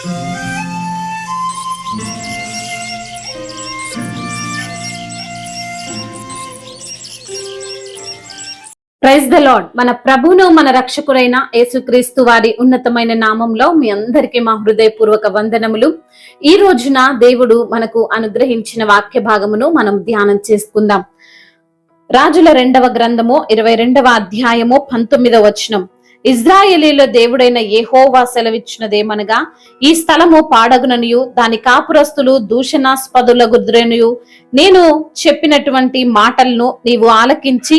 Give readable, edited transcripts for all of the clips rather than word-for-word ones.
Praise the lord. మన ప్రభును మన రక్షకుడైన యేసుక్రీస్తు వారి ఉన్నతమైన నామంలో మీ అందరికీ మా హృదయపూర్వక వందనములు. ఈ రోజున దేవుడు మనకు అనుగ్రహించిన వాక్య భాగమును మనం ధ్యానం చేసుకుందాం. రాజుల 2వ గ్రంథము 22వ అధ్యాయము 19వ వచనం. ఇజ్రాయేలీల దేవుడైన యెహోవా సెలవిచ్చినదేమనగా, ఈ స్థలము పాడగుననియు దాని కాపురస్తులు దూషణాస్పదులగుదురనియు నేను చెప్పినటువంటి మాటలను నీవు ఆలకించి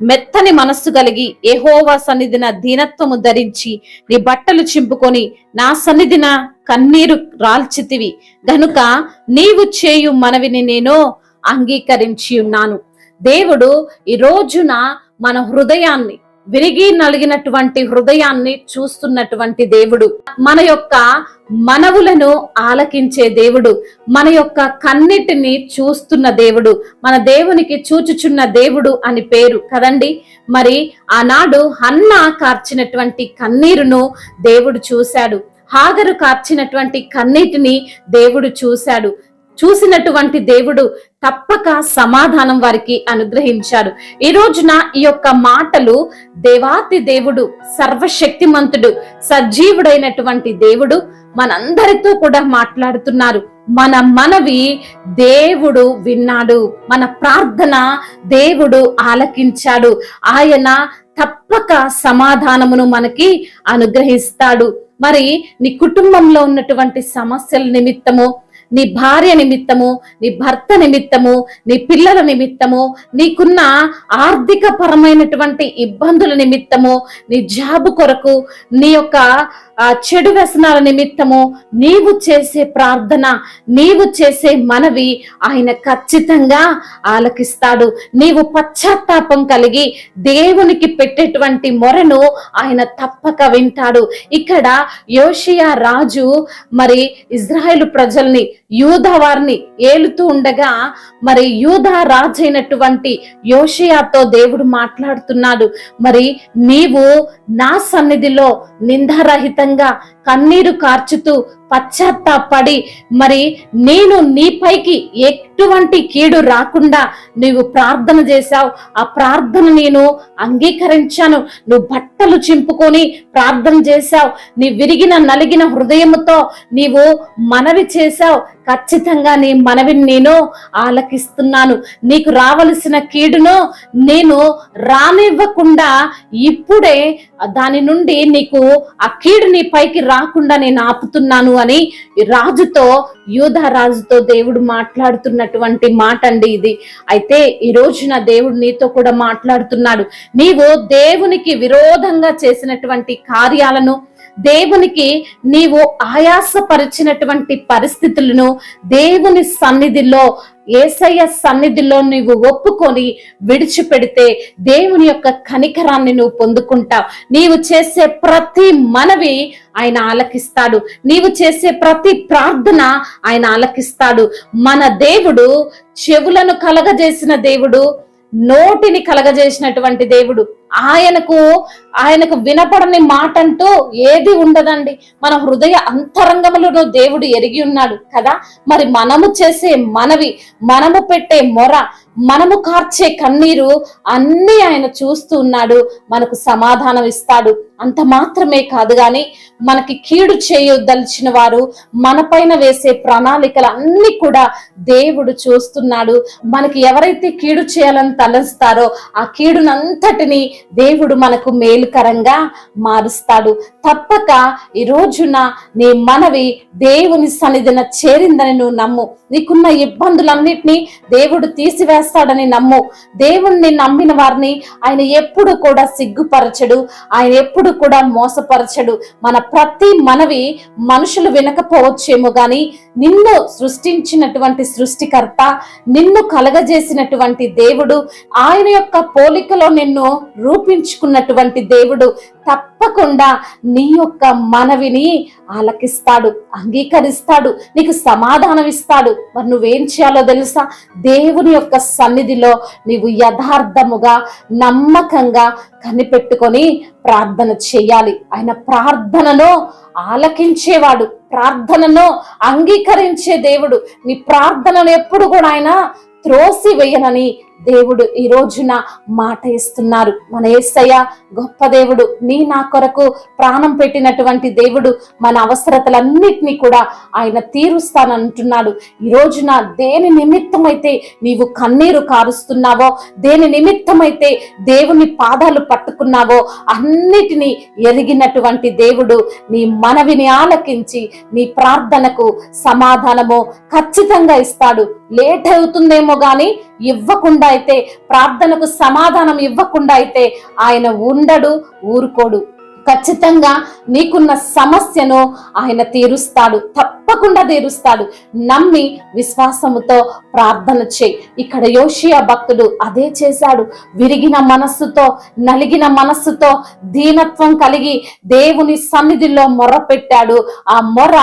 మెత్తని మనస్సు కలిగి యెహోవా సన్నిధిన దీనత్వము ధరించి నీ బట్టలు చింపుకొని నా సన్నిధిన కన్నీరు రాల్చితివి గనుక నీవు చేయు మనవిని నేను అంగీకరించి ఉన్నాను. దేవుడు ఈ రోజున మన హృదయాన్ని, విరిగి నలిగినటువంటి హృదయాన్ని చూస్తున్నటువంటి దేవుడు, మన యొక్క మనవులను ఆలకించే దేవుడు, మన యొక్క కన్నిటిని చూస్తున్న దేవుడు, మన దేవునికి చూచుచున్న దేవుడు అని పేరు కదండి. మరి ఆనాడు హన్నా కార్చినటువంటి కన్నీరును దేవుడు చూశాడు, హాగరు కార్చినటువంటి కన్నీటిని దేవుడు చూశాడు. చూసినటువంటి దేవుడు తప్పక సమాధానం వారికి అనుగ్రహించాడు. ఈ రోజున ఈ యొక్క మాటలు దేవాతి దేవుడు, సర్వశక్తిమంతుడు, సజీవుడైనటువంటి దేవుడు మనందరితో కూడా మాట్లాడుతున్నారు. మన మనవి దేవుడు విన్నాడు, మన ప్రార్థన దేవుడు ఆలకించాడు. ఆయన తప్పక సమాధానమును మనకి అనుగ్రహిస్తాడు. మరి నీ కుటుంబంలో ఉన్నటువంటి సమస్యల నిమిత్తము, నీ భార్య నిమిత్తము, నీ భర్త నిమిత్తము, నీ పిల్లల నిమిత్తము, నీకున్న ఆర్థిక పరమైనటువంటి ఇబ్బందుల నిమిత్తము, నీ జాబు కొరకు, నీ యొక్క చెడు వ్యసనాల నిమిత్తము నీవు చేసే ప్రార్థన, నీవు చేసే మనవి ఆయన ఖచ్చితంగా ఆలకిస్తాడు. నీవు పశ్చాత్తాపం కలిగి దేవునికి పెట్టేటువంటి మొరను ఆయన తప్పక వింటాడు. ఇక్కడ యోషియా రాజు మరి ఇజ్రాయేలు ప్రజల్ని, యూదా వారిని ఏలుతూ ఉండగా మరి యూదా రాజు అయినటువంటి యోషియాతో దేవుడు మాట్లాడుతున్నాడు. మరి నీవు నా సన్నిధిలో నిందారహితంగా కన్నీరు కార్చుతూ పశ్చాత్తాపడి మరి నేను నీపైకి ఎటువంటి కీడు రాకుండా నీవు ప్రార్థన చేశావు. ఆ ప్రార్థన నేను అంగీకరించాను. నువ్వు బట్టలు చింపుకొని ప్రార్థన చేశావు. నీ విరిగిన నలిగిన హృదయముతో నీవు మనవి చేశావు. ఖచ్చితంగా నీ మనవిని నేను ఆలకిస్తున్నాను. నీకు రావలసిన కీడును నేను రానివ్వకుండా ఇప్పుడే దాని నుండి నీకు ఆ కీడు నీ పైకి రాకుండా నేను ఆపుతున్నాను అని రాజుతో, యూదా రాజుతో దేవుడు మాట్లాడుతున్నటువంటి మాట అండి ఇది. అయితే ఈ రోజున దేవుడు నీతో కూడా మాట్లాడుతున్నాడు. నీవు దేవునికి విరోధంగా చేసినటువంటి కార్యాలను, దేవునికి నీవు ఆయాసపరిచినటువంటి పరిస్థితులను దేవుని సన్నిధిలో, యేసయ్య సన్నిధిలో నీవు ఒప్పుకొని విడిచిపెడితే దేవుని యొక్క కనికరాన్ని నువ్వు పొందుకుంటావు. నీవు చేసే ప్రతి మనవి ఆయన ఆలకిస్తాడు. నీవు చేసే ప్రతి ప్రార్థన ఆయన ఆలకిస్తాడు. మన దేవుడు చెవులను కలగజేసిన దేవుడు, నోటిని కలగజేసినటువంటి దేవుడు. ఆయనకు వినపడని మాట అంటూ ఏది ఉండదండి. మన హృదయ అంతరంగములను దేవుడు ఎరిగి ఉన్నాడు కదా. మరి మనము చేసే మనవి, మనము పెట్టే మొర, మనము కార్చే కన్నీరు అన్ని ఆయన చూస్తూ ఉన్నాడు. మనకు సమాధానం ఇస్తాడు. అంత మాత్రమే కాదు గాని మనకి కీడు చేయదలిచిన వారు, మన పైన వేసే ప్రణాళికలు అన్ని కూడా దేవుడు చూస్తున్నాడు. మనకి ఎవరైతే కీడు చేయాలని తలస్తారో ఆ కీడునంతటిని దేవుడు మనకు మేలుకరంగా మారుస్తాడు. తప్పక ఈ రోజున నీ మనవి దేవుని సన్నిధిన చేరిందని నువ్వు నమ్ము. నీకున్న ఇబ్బందులన్నిటినీ దేవుడు తీసివేస్తాడని నమ్ము. దేవుణ్ణి నమ్మిన వారిని ఆయన ఎప్పుడు కూడా సిగ్గుపరచడు, ఆయన ఎప్పుడు కూడా మోసపరచడు. మన ప్రతి మనవి మనుషులు వినకపోవచ్చేమో గాని నిన్ను సృష్టించినటువంటి సృష్టికర్త, నిన్ను కలగజేసినటువంటి దేవుడు, ఆయన యొక్క పోలికలో నిన్ను రూపించుకున్నటువంటి దేవుడు తప్పకుండా నీ యొక్క మనవిని ఆలకిస్తాడు, అంగీకరిస్తాడు, నీకు సమాధానం ఇస్తాడు. మరి నువ్వేం చేయాలో తెలుసా? దేవుని యొక్క సన్నిధిలో నీవు యథార్థముగా, నమ్మకంగా కనిపెట్టుకొని ప్రార్థన చేయాలి. ఆయన ప్రార్థనను ఆలకించేవాడు. ప్రార్థనను అంగీకరించే దేవుడు. నీ ప్రార్థనను ఎప్పుడు కూడా ఆయన త్రోసి వేయనని దేవుడు ఈ రోజున మాట ఇస్తున్నారు. మన యేసయ్య గొప్ప దేవుడు. నా కొరకు ప్రాణం పెట్టినటువంటి దేవుడు. మన అవసరతలన్నిటినీ కూడా ఆయన తీరుస్తానంటున్నాడు. ఈ రోజున దేని నిమిత్తమైతే నీవు కన్నీరు కారుస్తున్నావో, దేని నిమిత్తమైతే దేవుని పాదాలు పట్టుకున్నావో అన్నిటినీ ఎరిగినటువంటి దేవుడు నీ మనవిని ఆలకించి నీ ప్రార్థనకు సమాధానము ఖచ్చితంగా ఇస్తాడు. లేట్ అవుతుందేమో గాని ఇవ్వకుండా అయితే, ప్రార్థనకు సమాధానం ఇవ్వకుండా అయితే ఆయన ఉండడు, ఊరుకోడు. ఖచ్చితంగా నీకున్న సమస్యను ఆయన తీరుస్తాడు, తప్పకుండా తీరుస్తాడు. నమ్మి విశ్వాసముతో ప్రార్థన చేయి. ఇక్కడ యోషియా భక్తుడు అదే చేశాడు. విరిగిన మనస్సుతో, నలిగిన మనస్సుతో, దీనత్వం కలిగి దేవుని సన్నిధిలో మొర్ర పెట్టాడు. ఆ మొర్ర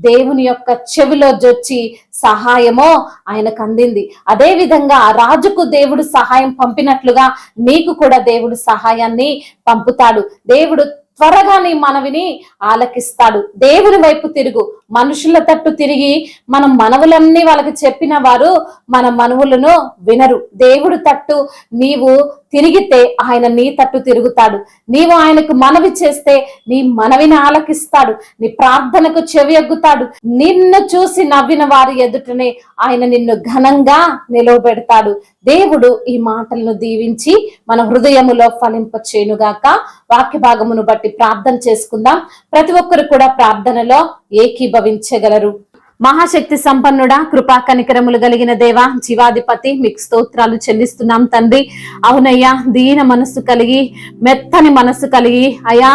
దేవుని యొక్క చెవిలో జొచ్చి సహాయమో ఆయనకు అందింది. అదే విధంగా రాజుకు దేవుడు సహాయం పంపినట్లుగా నీకు కూడా దేవుడు సహాయాన్ని పంపుతాడు. దేవుడు త్వరగా నీ మనవిని ఆలకిస్తాడు. దేవుని వైపు తిరుగు. మనుషుల తట్టు తిరిగి మనం మనవులన్నీ వాళ్ళకి చెప్పిన వారు మన మనవులను వినరు. దేవుడు తట్టు నీవు తిరిగితే ఆయన నీ తట్టు తిరుగుతాడు. నీవు ఆయనకు మనవి చేస్తే నీ మనవిని ఆలకిస్తాడు. నీ ప్రార్థనకు చెవి ఎగ్గుతాడు. నిన్ను చూసి నవ్విన వారి ఎదుటనే ఆయన నిన్ను ఘనంగా నిలవబెడతాడు. దేవుడు ఈ మాటలను దీవించి మన హృదయములో ఫలింపచేయునుగాక. వాక్య భాగమును బట్టి ప్రార్థన చేసుకుందాం. ప్రతి ఒక్కరు కూడా ప్రార్థనలో ఏకీభవించగలరు. మహాశక్తి సంపన్నుడా, కృపా కనికరములు కలిగిన దేవా, జీవాధిపతి, మీకు స్తోత్రాలు చెల్లిస్తున్నాం తండ్రి. అవునయ్యా, దీన మనస్సు కలిగి, మెత్తని మనస్సు కలిగి అయ్యా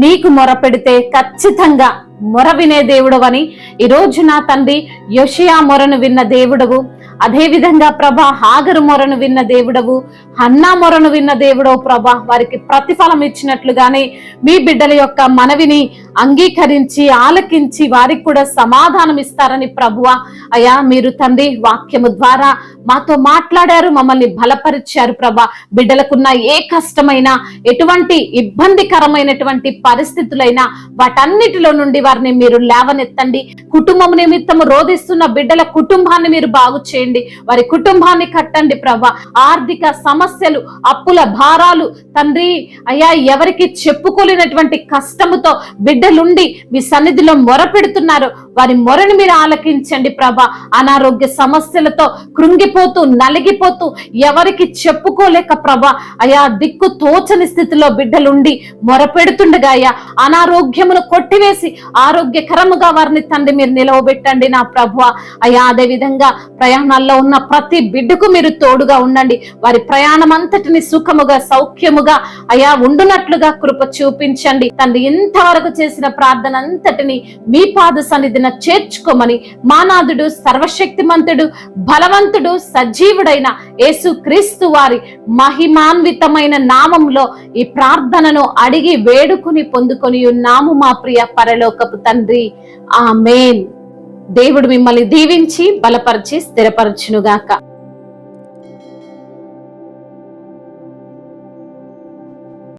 నీకు మొరపెడితే ఖచ్చితంగా మొర వినే దేవుడవని ఈ రోజు నా తండ్రి యోషియా మొరను విన్న దేవుడవు. అదే విధంగా ప్రభా హాగరు మొరను విన్న దేవుడవు, హన్నా మొరను విన్న దేవుడవు ప్రభా. వారికి ప్రతిఫలం ఇచ్చినట్లుగానే మీ బిడ్డల యొక్క మనవిని అంగీకరించి ఆలకించి వారికి కూడా సమాధానం ఇస్తారని ప్రభువా అయ్యా మీరు తండ్రి వాక్యము ద్వారా మాతో మాట్లాడారు, మమ్మల్ని బలపరిచారు ప్రభా. బిడ్డలకున్న ఏ కష్టమైనా, ఎటువంటి ఇబ్బందికరమైనటువంటి పరిస్థితులైనా వాటన్నిటిలో నుండి వారిని మీరు లేవనెత్తండి. కుటుంబం నిమిత్తము రోధిస్తున్న బిడ్డల కుటుంబాన్ని మీరు బాగు చేయండి, వారి కుటుంబాన్ని కట్టండి ప్రభా. ఆర్థిక సమస్యలు, అప్పుల భారాలు తండ్రి అయ్యా ఎవరికి చెప్పుకోలేనటువంటి కష్టముతో బిడ్డలుండి మీ సన్నిధిలో మొర పెడుతున్నారు, వారి మొరను మీరు ఆలకించండి ప్రభా. అనారోగ్య సమస్యలతో కృంగిపోతూ నలిగిపోతూ ఎవరికి చెప్పుకోలేక ప్రభా అయా దిక్కు తోచని స్థితిలో బిడ్డలుండి మొర పెడుతుండగా అయ్యా అనారోగ్యమును కొట్టివేసి ఆరోగ్యకరముగా వారిని తండ్రి మీరు నిలవబెట్టండి నా ప్రభువా. అయ్యా అదే విధంగా ప్రయాణాల్లో ఉన్న ప్రతి బిడ్డకు మీరు తోడుగా ఉండండి. వారి ప్రయాణం అంతటిని సుఖముగా సౌఖ్యముగా అయా ఉండునట్లుగా కృప చూపించండి తండ్రి. ఇంతవరకు చేసిన ప్రార్థన అంతటిని మీ పాద సన్నిధిన చేర్చుకోమని మానాథుడు, సర్వశక్తిమంతుడు, బలవంతుడు, సజీవుడైన యేసు క్రీస్తు వారి మహిమాన్వితమైన నామంలో ఈ ప్రార్థనను అడిగి వేడుకుని పొందుకొని ఉన్నాము మా ప్రియ పరలోకపు తండ్రి. ఆమేన్. దేవుడు మిమ్మల్ని దీవించి బలపరిచి స్థిరపరచునుగాక.